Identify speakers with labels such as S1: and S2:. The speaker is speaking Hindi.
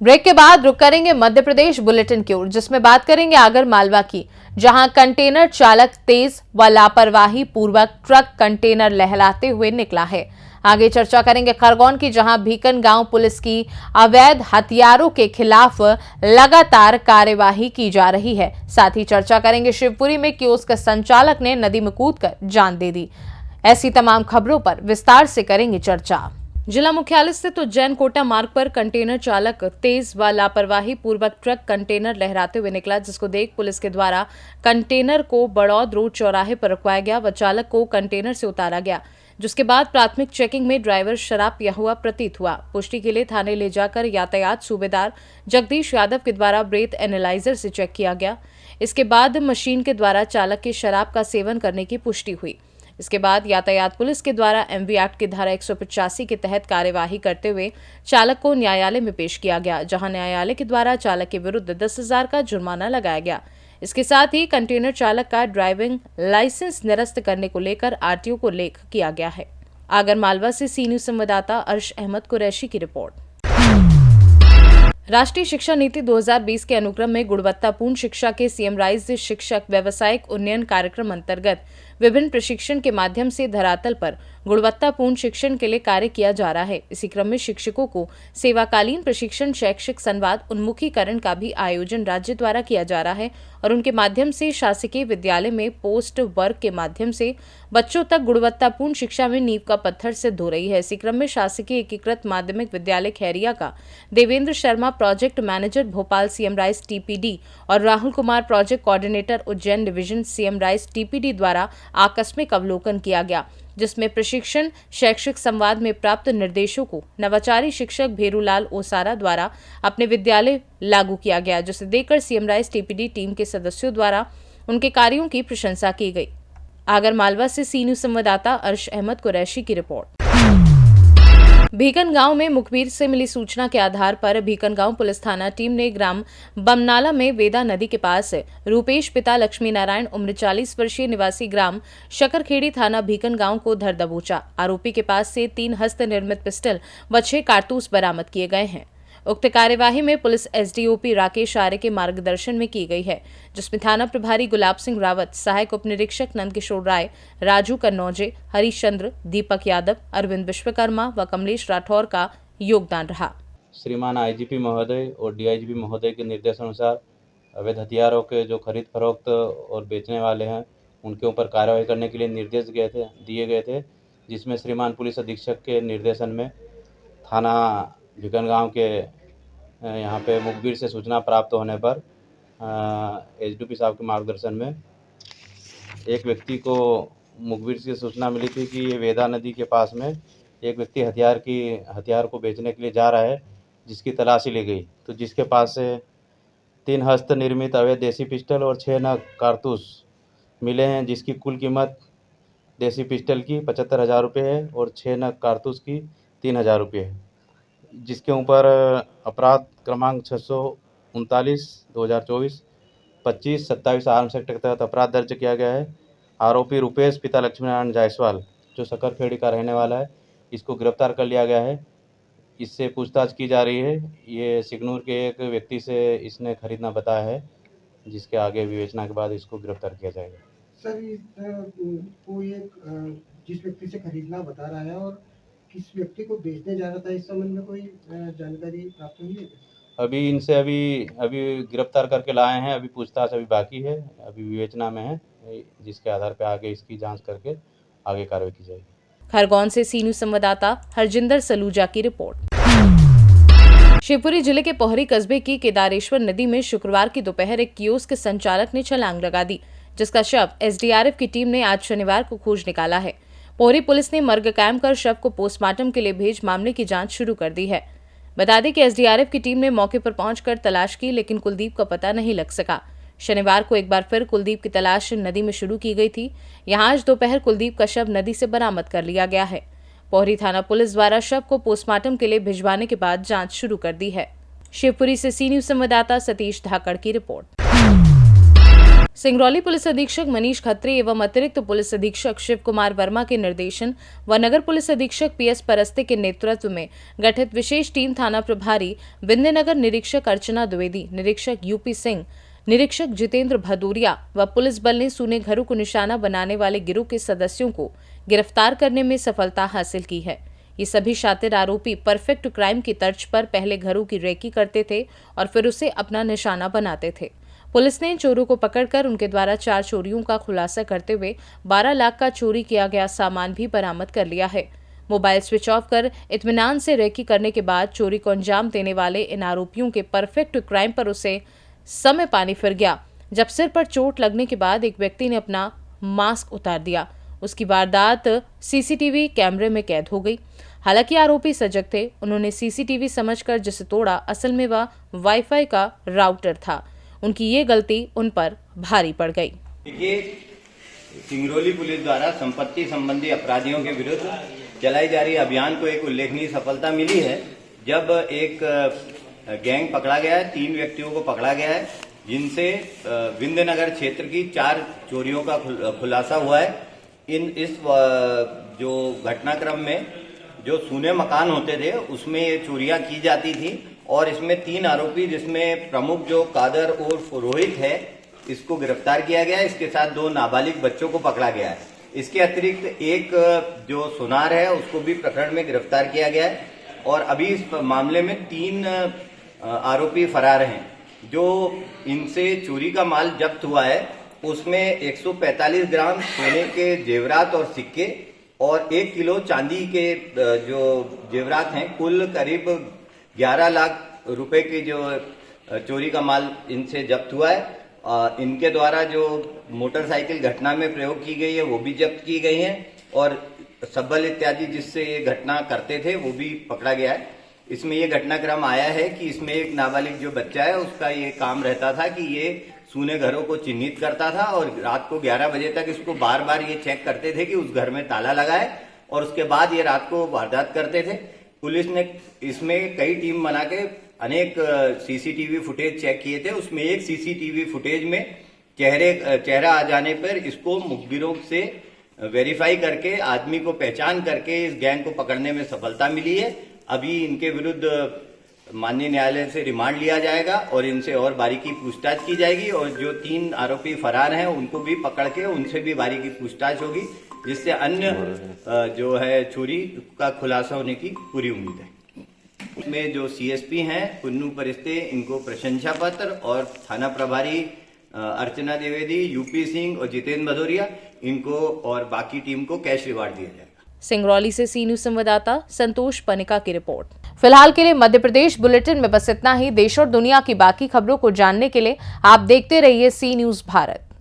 S1: ब्रेक के बाद रुक करेंगे मध्य प्रदेश बुलेटिन की ओर, जिसमें बात करेंगे आगर मालवा की, जहां कंटेनर चालक तेज व लापरवाही पूर्वक ट्रक कंटेनर लहलाते हुए निकला है। आगे चर्चा करेंगे खरगोन की, जहां भीकन गांव पुलिस की अवैध हथियारों के खिलाफ लगातार कार्यवाही की जा रही है। साथ ही चर्चा करेंगे शिवपुरी में कियोस्क संचालक ने नदी में कूदकर जान दे दी। ऐसी तमाम खबरों पर विस्तार से करेंगे चर्चा। जिला मुख्यालय स्थित उज्जैन कोटा मार्ग पर कंटेनर चालक तेज व लापरवाही पूर्वक ट्रक कंटेनर लहराते हुए निकला, जिसको देख पुलिस के द्वारा कंटेनर को बड़ौद रोड चौराहे पर रुकवाया गया व चालक को कंटेनर से उतारा गया, जिसके बाद प्राथमिक चेकिंग में ड्राइवर शराब पिया हुआ प्रतीत हुआ। पुष्टि के लिए थाने ले जाकर यातायात सूबेदार जगदीश यादव के द्वारा ब्रेथ एनालाइजर से चेक किया गया। इसके बाद मशीन के द्वारा चालक के शराब का सेवन करने की पुष्टि हुई। इसके बाद यातायात पुलिस के द्वारा एमवी एक्ट की धारा 185 के तहत कार्यवाही करते हुए चालक को न्यायालय में पेश किया गया, जहां न्यायालय के द्वारा चालक के विरुद्ध 10,000 का जुर्माना लगाया गया। इसके साथ ही कंटेनर चालक का ड्राइविंग लाइसेंस निरस्त करने को लेकर आरटीओ को लेख किया गया है। आगर मालवा से सी न्यूज संवाददाता अर्श अहमद कुरैशी की रिपोर्ट। राष्ट्रीय शिक्षा नीति 2020 के अनुक्रम में गुणवत्तापूर्ण शिक्षा के सीएम राइज शिक्षक व्यावसायिक उन्नयन कार्यक्रम अंतर्गत विभिन्न प्रशिक्षण के माध्यम से धरातल पर गुणवत्तापूर्ण शिक्षण के लिए कार्य किया जा रहा है। इसी क्रम में शिक्षकों को सेवाकालीन प्रशिक्षण, शैक्षिक संवाद, उन्मुखीकरण का भी आयोजन राज्य द्वारा किया जा रहा है और उनके माध्यम से शासकीय विद्यालय में पोस्ट वर्क के माध्यम से बच्चों तक गुणवत्तापूर्ण शिक्षा में नींव का पत्थर सिद्ध हो रही है। इसी क्रम में शासकीय एकीकृत माध्यमिक विद्यालय खैरिया का Devendra Sharma project manager Bhopal CM rise TPD और Rahul Kumar project coordinator Ujjain division CM rise TPD द्वारा आकस्मिक अवलोकन किया गया, जिसमें प्रशिक्षण शैक्षिक संवाद में प्राप्त निर्देशों को नवाचारी शिक्षक भेरूलाल ओसारा द्वारा अपने विद्यालय लागू किया गया, जिसे देखकर सीएम राइज टीपीडी टीम के सदस्यों द्वारा उनके कार्यों की प्रशंसा की गई। आगर मालवा से सी न्यूज संवाददाता अर्श अहमद कुरैशी की रिपोर्ट। भीकन गांव में मुखबिर से मिली सूचना के आधार पर भीकन गांव पुलिस थाना टीम ने ग्राम बमनाला में वेदा नदी के पास रूपेश पिता लक्ष्मी नारायण उम्र 40 वर्षीय निवासी ग्राम शकरखेड़ी थाना भीकन गांव को धर दबोचा। आरोपी के पास से 3 हस्त निर्मित पिस्टल व 6 कारतूस बरामद किए गए हैं। उक्त कार्यवाही में पुलिस एसडीओपी राकेश आर्य के मार्गदर्शन में की गई है, जिसमें थाना प्रभारी गुलाब सिंह रावत, सहायक उप निरीक्षक नंदकिशोर राय, राजू कन्नौजे, हरीश चंद्र, दीपक यादव, अरविंद विश्वकर्मा व कमलेश राठौर का योगदान रहा।
S2: श्रीमान आईजीपी महोदय और डीआईजीपी महोदय के निर्देशानुसार अवैध हथियारों के जो खरीद फरोख्त और बेचने वाले हैं उनके ऊपर कार्रवाई करने के लिए निर्देश दिए गए थे, जिसमें श्रीमान पुलिस अधीक्षक के निर्देशन में थाना भीकन गांव के यहाँ पे मुखबिर से सूचना प्राप्त होने पर एसडीपी साहब के मार्गदर्शन में एक व्यक्ति को मुखबिर से सूचना मिली थी कि ये वेदा नदी के पास में एक व्यक्ति हथियार को बेचने के लिए जा रहा है, जिसकी तलाशी ली गई तो जिसके पास से 3 हस्त निर्मित अवैध देसी पिस्टल और 6 नग कारतूस मिले हैं, जिसकी कुल कीमत देसी पिस्टल की 75,000 रुपये है और 6 नग कारतूस की 3,000 रुपये है, जिसके ऊपर अपराध क्रमांक 639/2024 25-27 आर्म्स एक्ट के तहत अपराध दर्ज किया गया है। आरोपी रुपेश पिता लक्ष्मीनारायण जायसवाल जो सकरखेड़ी का रहने वाला है, इसको गिरफ्तार कर लिया गया है। इससे पूछताछ की जा रही है। ये सिग्नूर के एक व्यक्ति से इसने खरीदना बताया है, जिसके आगे विवेचना के बाद इसको गिरफ्तार किया जाएगा।
S3: सर, कोई जिस व्यक्ति से खरीदना बता रहा है और किस व्यक्ति को बेचने जा रहा था, इस संबंध में कोई जानकारी प्राप्त हुई है?
S2: अभी इनसे अभी गिरफ्तार करके लाए हैं। अभी पूछताछ अभी बाकी है, अभी विवेचना में है, जिसके आधार पर आगे इसकी जांच करके आगे कार्रवाई की जाएगी।
S1: खरगोन से सी न्यूज संवाददाता हरजिंदर सलूजा की रिपोर्ट। शिवपुरी जिले के पोहरी कस्बे की केदारेश्वर नदी में शुक्रवार की दोपहर एक कियोस्क संचालक ने छलांग लगा दी, जिसका शव एसडीआरएफ की टीम ने आज शनिवार को खोज निकाला है। पोहरी पुलिस ने मर्ग कायम कर शव को पोस्टमार्टम के लिए भेज मामले की जांच शुरू कर दी है। बता दें कि एसडीआरएफ की टीम ने मौके पर पहुंचकर तलाश की, लेकिन कुलदीप का पता नहीं लग सका। शनिवार को एक बार फिर कुलदीप की तलाश नदी में शुरू की गई थी। यहां आज दोपहर कुलदीप का शव नदी से बरामद कर लिया गया है। पोहरी थाना पुलिस द्वारा शव को पोस्टमार्टम के लिए भिजवाने के बाद जांच शुरू कर दी है। शिवपुरी से सी न्यूज संवाददाता सतीश धाकड़ की रिपोर्ट। सिंगरौली पुलिस अधीक्षक मनीष खत्री एवं अतिरिक्त पुलिस अधीक्षक शिव कुमार वर्मा के निर्देशन व नगर पुलिस अधीक्षक पीएस परस्ते के नेतृत्व में गठित विशेष टीम थाना प्रभारी विंध्यनगर निरीक्षक अर्चना द्विवेदी, निरीक्षक यूपी सिंह, निरीक्षक जितेंद्र भदौरिया व पुलिस बल ने सूने घरों को निशाना बनाने वाले गिरोह के सदस्यों को गिरफ्तार करने में सफलता हासिल की है। ये सभी शातिर आरोपी परफेक्ट क्राइम की तर्ज पर पहले घरों की रेकी करते थे और फिर उसे अपना निशाना बनाते थे। पुलिस ने चोरों को पकड़कर उनके द्वारा 4 चोरियों का खुलासा करते हुए 12 लाख का चोरी किया गया सामान भी बरामद कर लिया है। मोबाइल स्विच ऑफ कर इत्मीनान से रेकी करने के बाद चोरी को अंजाम देने वाले इन आरोपियों के परफेक्ट क्राइम पर उसे समय पानी फिर गया, जब सिर पर चोट लगने के बाद एक व्यक्ति ने अपना मास्क उतार दिया। उसकी वारदात सीसीटीवी कैमरे में कैद हो गई। हालांकि आरोपी सजग थे, उन्होंने सीसीटीवी समझकर जिसे तोड़ा, असल में वह वाईफाई का राउटर था। उनकी ये गलती उन पर भारी पड़ गई।
S4: देखिए, सिंगरौली पुलिस द्वारा संपत्ति संबंधी अपराधियों के विरुद्ध चलाई जा रही अभियान को एक उल्लेखनीय सफलता मिली है, जब एक गैंग पकड़ा गया है। 3 व्यक्तियों को पकड़ा गया है, जिनसे विंध्यनगर क्षेत्र की 4 चोरियों का खुलासा हुआ है। इस जो घटनाक्रम में जो सूने मकान होते थे उसमें ये चोरियां की जाती थी और इसमें 3 आरोपी, जिसमें प्रमुख जो कादर उर्फ रोहित है, इसको गिरफ्तार किया गया है। इसके साथ 2 नाबालिग बच्चों को पकड़ा गया है। इसके अतिरिक्त एक जो सुनार है उसको भी प्रकरण में गिरफ्तार किया गया है और अभी इस मामले में 3 आरोपी फरार हैं। जो इनसे चोरी का माल जब्त हुआ है उसमें 145 ग्राम सोने के जेवरात और सिक्के और 1 किलो चांदी के जो जेवरात हैं, कुल करीब 11 लाख रुपए की जो चोरी का माल इनसे जब्त हुआ है। इनके द्वारा जो मोटरसाइकिल घटना में प्रयोग की गई है वो भी जब्त की गई है और सब्बल इत्यादि जिससे ये घटना करते थे वो भी पकड़ा गया है। इसमें ये घटनाक्रम आया है कि इसमें एक नाबालिग जो बच्चा है उसका ये काम रहता था कि ये सूने घरों को चिन्हित करता था और रात को 11 बजे तक इसको बार बार ये चेक करते थे कि उस घर में ताला लगा है और उसके बाद ये रात को वारदात करते थे। पुलिस ने इसमें कई टीम बना के अनेक सीसीटीवी फुटेज चेक किए थे। उसमें एक सीसीटीवी फुटेज में चेहरा आ जाने पर इसको मुखबिरों से वेरीफाई करके आदमी को पहचान करके इस गैंग को पकड़ने में सफलता मिली है। अभी इनके विरुद्ध माननीय न्यायालय से रिमांड लिया जाएगा और इनसे और बारीकी पूछताछ की जाएगी और जो 3 आरोपी फरार हैं उनको भी पकड़ के उनसे भी बारीकी पूछताछ होगी, जिससे अन्य जो है चोरी का खुलासा होने की पूरी उम्मीद है। इसमें जो सीएसपी हैं कुन्नू परिस्ते, इनको प्रशंसा पत्र और थाना प्रभारी अर्चना द्विवेदी, यूपी सिंह और जितेंद्र भदौरिया, इनको और बाकी टीम को कैश रिवार्ड दिया जाएगा।
S1: सिंगरौली से सी न्यूज संवाददाता संतोष पनिका की रिपोर्ट। फिलहाल के लिए मध्य प्रदेश बुलेटिन में बस इतना ही। देश और दुनिया की बाकी खबरों को जानने के लिए आप देखते रहिए सी न्यूज भारत।